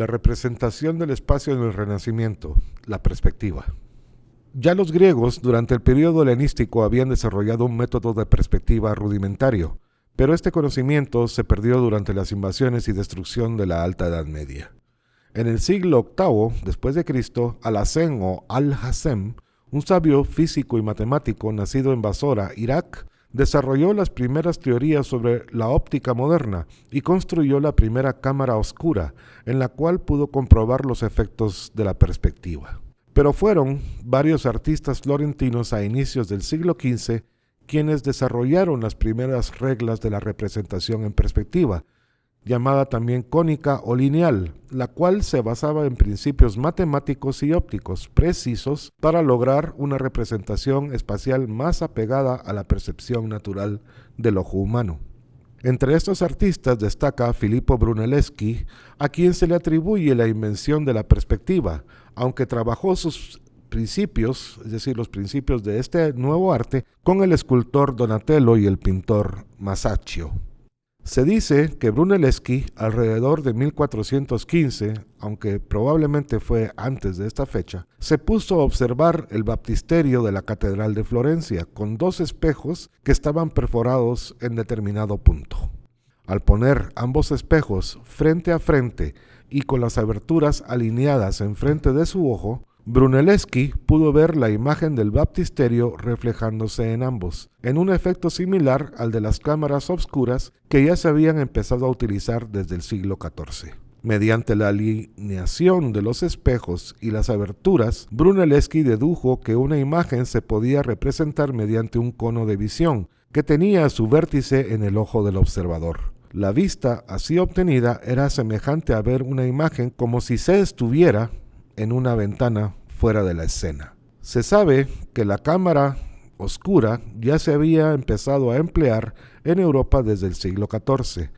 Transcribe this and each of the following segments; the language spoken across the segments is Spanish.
La representación del espacio en el Renacimiento, la perspectiva. Ya los griegos, durante el periodo helenístico, habían desarrollado un método de perspectiva rudimentario, pero este conocimiento se perdió durante las invasiones y destrucción de la Alta Edad Media. En el siglo VIII después de Cristo, Alhazen o Al-Hazen, un sabio físico y matemático nacido en Basora, Irak, desarrolló las primeras teorías sobre la óptica moderna y construyó la primera cámara oscura, en la cual pudo comprobar los efectos de la perspectiva. Pero fueron varios artistas florentinos a inicios del siglo XV quienes desarrollaron las primeras reglas de la representación en perspectiva, llamada también cónica o lineal, la cual se basaba en principios matemáticos y ópticos precisos para lograr una representación espacial más apegada a la percepción natural del ojo humano. Entre estos artistas destaca Filippo Brunelleschi, a quien se le atribuye la invención de la perspectiva, aunque trabajó sus principios, es decir, los principios de este nuevo arte, con el escultor Donatello y el pintor Masaccio. Se dice que Brunelleschi, alrededor de 1415, aunque probablemente fue antes de esta fecha, se puso a observar el baptisterio de la Catedral de Florencia con dos espejos que estaban perforados en determinado punto. Al poner ambos espejos frente a frente y con las aberturas alineadas enfrente de su ojo, Brunelleschi pudo ver la imagen del baptisterio reflejándose en ambos, en un efecto similar al de las cámaras obscuras que ya se habían empezado a utilizar desde el siglo XIV. Mediante la alineación de los espejos y las aberturas, Brunelleschi dedujo que una imagen se podía representar mediante un cono de visión, que tenía su vértice en el ojo del observador. La vista así obtenida era semejante a ver una imagen como si se estuviera en una ventana fuera de la escena. Se sabe que la cámara oscura ya se había empezado a emplear en Europa desde el siglo XIV,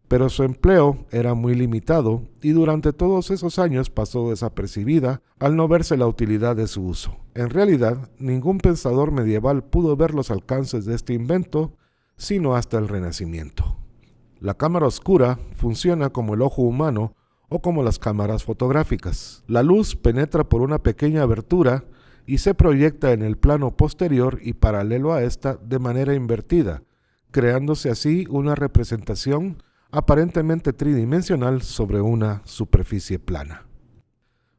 pero su empleo era muy limitado y durante todos esos años pasó desapercibida al no verse la utilidad de su uso. En realidad, ningún pensador medieval pudo ver los alcances de este invento sino hasta el Renacimiento. La cámara oscura funciona como el ojo humano o como las cámaras fotográficas. La luz penetra por una pequeña abertura y se proyecta en el plano posterior y paralelo a esta de manera invertida, creándose así una representación aparentemente tridimensional sobre una superficie plana.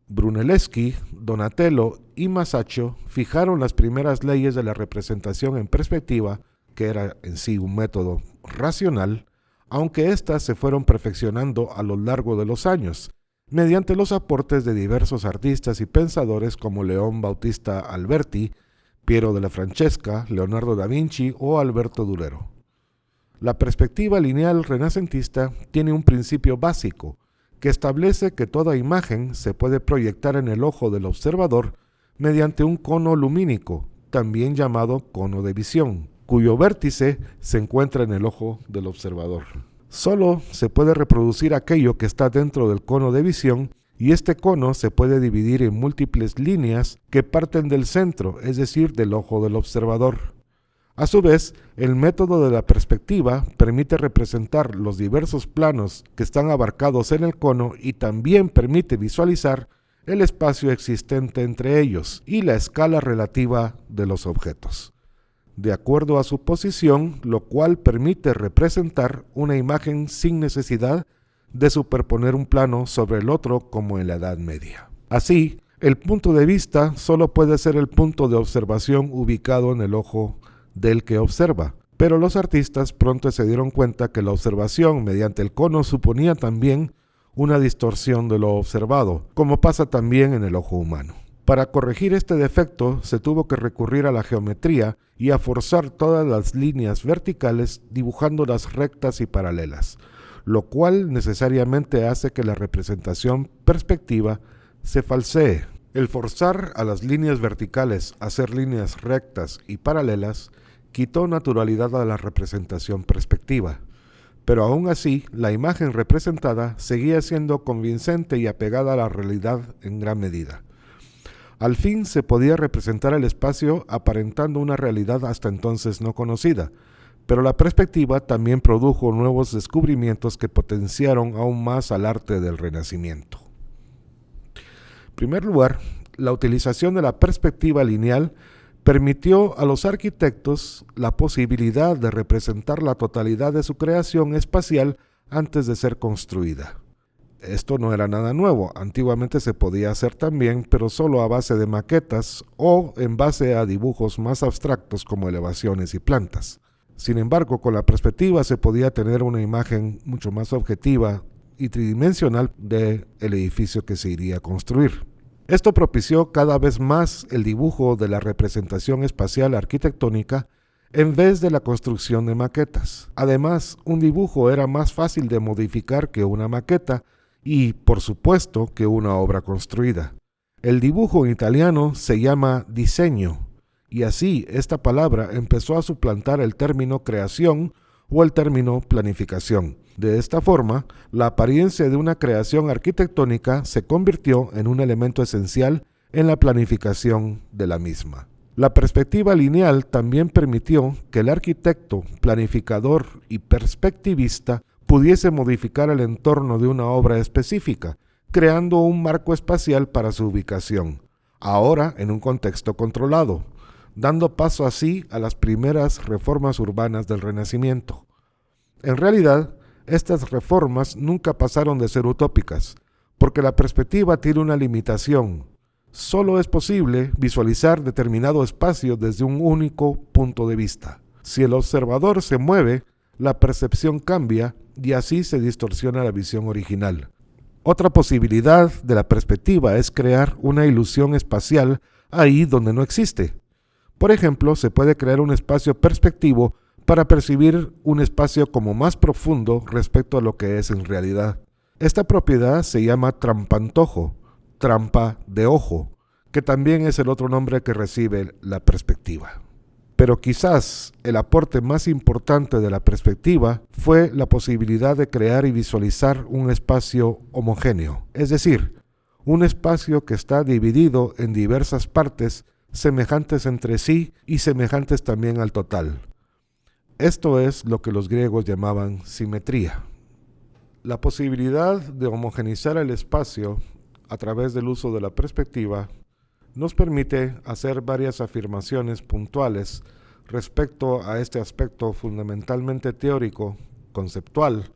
Brunelleschi, Donatello y Masaccio fijaron las primeras leyes de la representación en perspectiva, que era en sí un método racional, aunque éstas se fueron perfeccionando a lo largo de los años, mediante los aportes de diversos artistas y pensadores como León Bautista Alberti, Piero della Francesca, Leonardo da Vinci o Alberto Durero. La perspectiva lineal renacentista tiene un principio básico, que establece que toda imagen se puede proyectar en el ojo del observador mediante un cono lumínico, también llamado cono de visión, cuyo vértice se encuentra en el ojo del observador. Solo se puede reproducir aquello que está dentro del cono de visión y este cono se puede dividir en múltiples líneas que parten del centro, es decir, del ojo del observador. A su vez, el método de la perspectiva permite representar los diversos planos que están abarcados en el cono y también permite visualizar el espacio existente entre ellos y la escala relativa de los objetos, de acuerdo a su posición, lo cual permite representar una imagen sin necesidad de superponer un plano sobre el otro como en la Edad Media. Así, el punto de vista solo puede ser el punto de observación ubicado en el ojo del que observa, pero los artistas pronto se dieron cuenta que la observación mediante el cono suponía también una distorsión de lo observado, como pasa también en el ojo humano. Para corregir este defecto se tuvo que recurrir a la geometría y a forzar todas las líneas verticales dibujándolas rectas y paralelas, lo cual necesariamente hace que la representación perspectiva se falsee. El forzar a las líneas verticales a ser líneas rectas y paralelas quitó naturalidad a la representación perspectiva, pero aún así la imagen representada seguía siendo convincente y apegada a la realidad en gran medida. Al fin se podía representar el espacio aparentando una realidad hasta entonces no conocida, pero la perspectiva también produjo nuevos descubrimientos que potenciaron aún más al arte del Renacimiento. En primer lugar, la utilización de la perspectiva lineal permitió a los arquitectos la posibilidad de representar la totalidad de su creación espacial antes de ser construida. Esto no era nada nuevo, antiguamente se podía hacer también, pero solo a base de maquetas o en base a dibujos más abstractos como elevaciones y plantas. Sin embargo, con la perspectiva se podía tener una imagen mucho más objetiva y tridimensional del edificio que se iría a construir. Esto propició cada vez más el dibujo de la representación espacial arquitectónica en vez de la construcción de maquetas. Además, un dibujo era más fácil de modificar que una maqueta y, por supuesto, que una obra construida. El dibujo en italiano se llama diseño, y así esta palabra empezó a suplantar el término creación o el término planificación. De esta forma, la apariencia de una creación arquitectónica se convirtió en un elemento esencial en la planificación de la misma. La perspectiva lineal también permitió que el arquitecto, planificador y perspectivista pudiese modificar el entorno de una obra específica, creando un marco espacial para su ubicación, ahora en un contexto controlado, dando paso así a las primeras reformas urbanas del Renacimiento. En realidad, estas reformas nunca pasaron de ser utópicas, porque la perspectiva tiene una limitación. Solo es posible visualizar determinado espacio desde un único punto de vista. Si el observador se mueve, la percepción cambia y así se distorsiona la visión original. Otra posibilidad de la perspectiva es crear una ilusión espacial ahí donde no existe. Por ejemplo, se puede crear un espacio perspectivo para percibir un espacio como más profundo respecto a lo que es en realidad. Esta propiedad se llama trampantojo, trampa de ojo, que también es el otro nombre que recibe la perspectiva. Pero quizás el aporte más importante de la perspectiva fue la posibilidad de crear y visualizar un espacio homogéneo, es decir, un espacio que está dividido en diversas partes semejantes entre sí y semejantes también al total. Esto es lo que los griegos llamaban simetría. La posibilidad de homogeneizar el espacio a través del uso de la perspectiva nos permite hacer varias afirmaciones puntuales respecto a este aspecto fundamentalmente teórico, conceptual,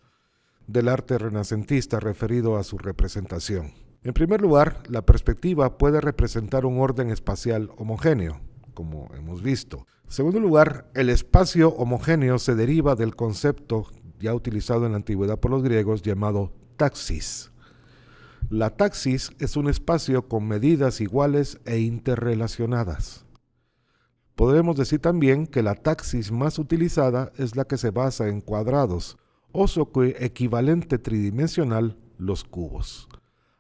del arte renacentista referido a su representación. En primer lugar, la perspectiva puede representar un orden espacial homogéneo, como hemos visto. En segundo lugar, el espacio homogéneo se deriva del concepto ya utilizado en la antigüedad por los griegos llamado taxis. La taxis es un espacio con medidas iguales e interrelacionadas. Podemos decir también que la taxis más utilizada es la que se basa en cuadrados o su equivalente tridimensional, los cubos.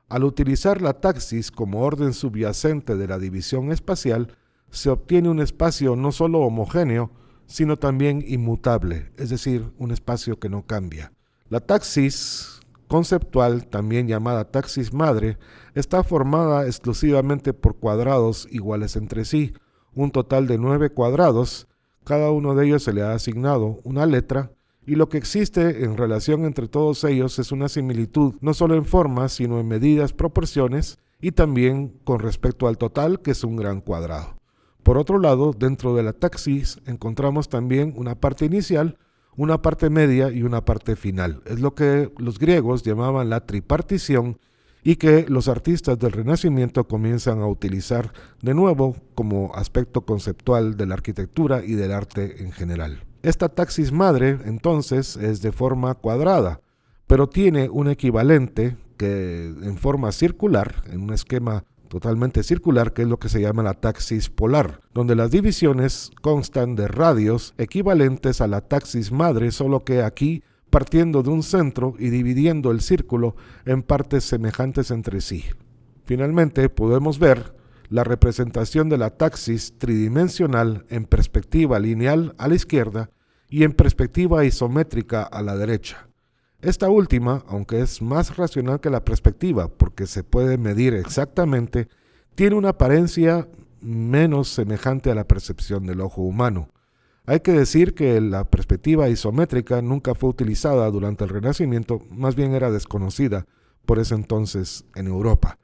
Al utilizar la taxis como orden subyacente de la división espacial, se obtiene un espacio no solo homogéneo, sino también inmutable, es decir, un espacio que no cambia. La taxis conceptual, también llamada taxis madre, está formada exclusivamente por cuadrados iguales entre sí, un total de 9 cuadrados, cada uno de ellos se le ha asignado una letra, y lo que existe en relación entre todos ellos es una similitud, no solo en forma, sino en medidas, proporciones, y también con respecto al total, que es un gran cuadrado. Por otro lado, dentro de la taxis encontramos también una parte inicial, una parte media y una parte final. Es lo que los griegos llamaban la tripartición y que los artistas del Renacimiento comienzan a utilizar de nuevo como aspecto conceptual de la arquitectura y del arte en general. Esta taxis madre, entonces, es de forma cuadrada, pero tiene un equivalente que en forma circular, en un esquema totalmente circular, que es lo que se llama la taxis polar, donde las divisiones constan de radios equivalentes a la taxis madre, solo que aquí partiendo de un centro y dividiendo el círculo en partes semejantes entre sí. Finalmente, podemos ver la representación de la taxis tridimensional en perspectiva lineal a la izquierda y en perspectiva isométrica a la derecha. Esta última, aunque es más racional que la perspectiva porque se puede medir exactamente, tiene una apariencia menos semejante a la percepción del ojo humano. Hay que decir que la perspectiva isométrica nunca fue utilizada durante el Renacimiento, más bien era desconocida por ese entonces en Europa.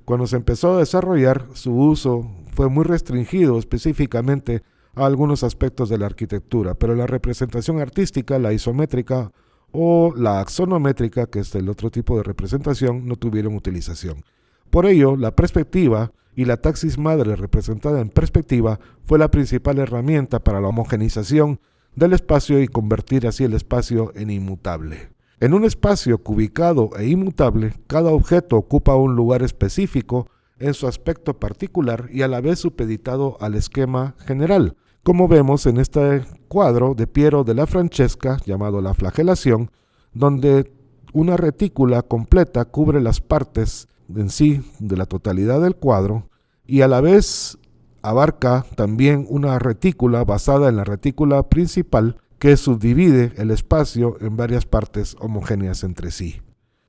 Cuando se empezó a desarrollar, su uso fue muy restringido específicamente a algunos aspectos de la arquitectura, pero la representación artística, la isométrica o la axonométrica, que es el otro tipo de representación, no tuvieron utilización. Por ello, la perspectiva y la taxis madre representada en perspectiva fue la principal herramienta para la homogenización del espacio y convertir así el espacio en inmutable. En un espacio cubicado e inmutable, cada objeto ocupa un lugar específico en su aspecto particular y a la vez supeditado al esquema general, como vemos en este cuadro de Piero della Francesca llamado La Flagelación, donde una retícula completa cubre las partes en sí de la totalidad del cuadro y a la vez abarca también una retícula basada en la retícula principal que subdivide el espacio en varias partes homogéneas entre sí.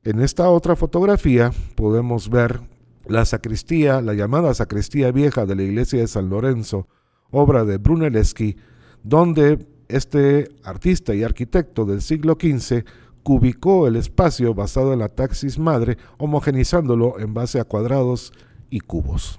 En esta otra fotografía podemos ver la sacristía, la llamada sacristía vieja de la iglesia de San Lorenzo, obra de Brunelleschi, donde este artista y arquitecto del siglo XV cubicó el espacio basado en la taxis madre, homogenizándolo en base a cuadrados y cubos.